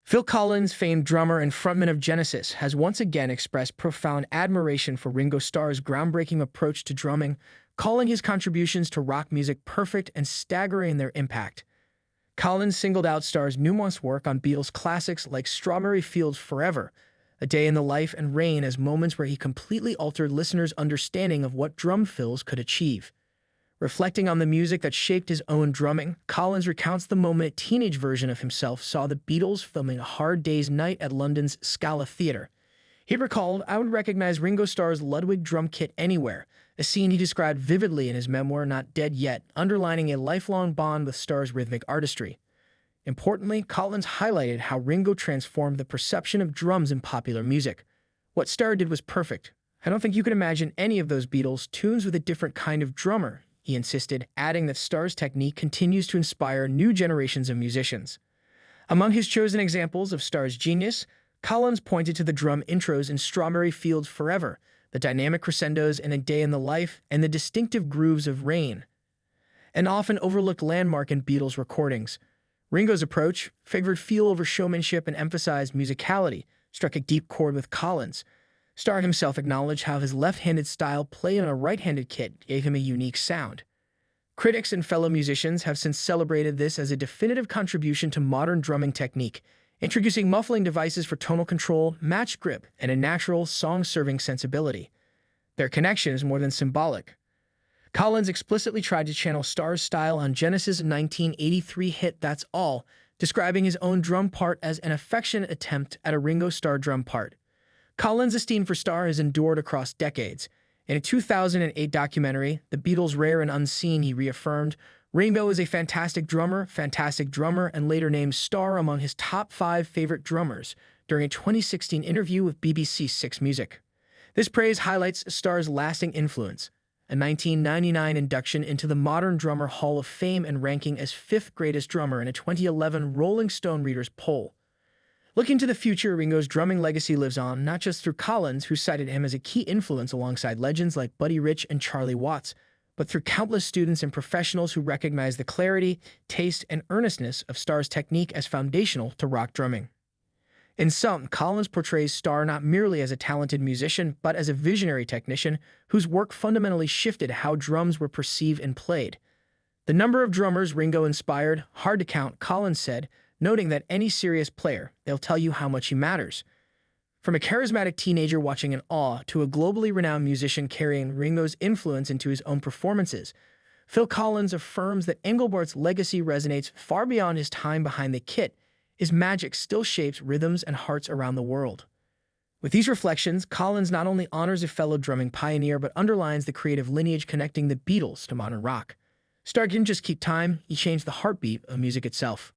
Phil Collins, famed drummer and frontman of Genesis, has once again expressed profound admiration for Ringo Starr's groundbreaking approach to drumming, calling his contributions to rock music perfect and staggering in their impact. Collins singled out Starr's nuanced work on Beatles classics like Strawberry Fields Forever, A Day in the Life, and Rain as moments where he completely altered listeners' understanding of what drum fills could achieve. Reflecting on the music that shaped his own drumming, Collins recounts the moment a teenage version of himself saw the Beatles filming A Hard Day's Night at London's Scala Theatre. He recalled, "I would recognize Ringo Starr's Ludwig drum kit anywhere," a scene he described vividly in his memoir Not Dead Yet, underlining a lifelong bond with Starr's rhythmic artistry. Importantly, Collins highlighted how Ringo transformed the perception of drums in popular music. "What Starr did was perfect. I don't think you can imagine any of those Beatles tunes with a different kind of drummer," he insisted, adding that Starr's technique continues to inspire new generations of musicians. Among his chosen examples of Starr's genius, Collins pointed to the drum intros in Strawberry Fields Forever, the dynamic crescendos in A Day in the Life, and the distinctive grooves of Rain, an often overlooked landmark in Beatles recordings. Ringo's approach favored feel over showmanship and emphasized musicality, struck a deep chord with Collins. Starr himself acknowledged how his left-handed style played on a right-handed kit gave him a unique sound. Critics and fellow musicians have since celebrated this as a definitive contribution to modern drumming technique, introducing muffling devices for tonal control, match grip, and a natural, song-serving sensibility. Their connection is more than symbolic. Collins explicitly tried to channel Starr's style on Genesis' 1983 hit That's All, describing his own drum part as an affectionate attempt at a Ringo Starr drum part. Collins' esteem for Starr has endured across decades. In a 2008 documentary, The Beatles' Rare and Unseen, he reaffirmed, "Ringo is a fantastic drummer," and later named Starr among his top 5 favorite drummers during a 2016 interview with BBC Six Music. This praise highlights Starr's lasting influence, a 1999 induction into the Modern Drummer Hall of Fame and ranking as 5th greatest drummer in a 2011 Rolling Stone Readers poll. Looking to the future, Ringo's drumming legacy lives on, not just through Collins, who cited him as a key influence alongside legends like Buddy Rich and Charlie Watts, but through countless students and professionals who recognize the clarity, taste, and earnestness of Starr's technique as foundational to rock drumming. In sum, Collins portrays Starr not merely as a talented musician, but as a visionary technician whose work fundamentally shifted how drums were perceived and played. "The number of drummers Ringo inspired, hard to count," Collins said, noting that any serious player, they'll tell you how much he matters. From a charismatic teenager watching in awe to a globally renowned musician carrying Ringo's influence into his own performances, Phil Collins affirms that Engelbart's legacy resonates far beyond his time behind the kit. His magic still shapes rhythms and hearts around the world. With these reflections, Collins not only honors a fellow drumming pioneer but underlines the creative lineage connecting the Beatles to modern rock. Starr didn't just keep time, he changed the heartbeat of music itself.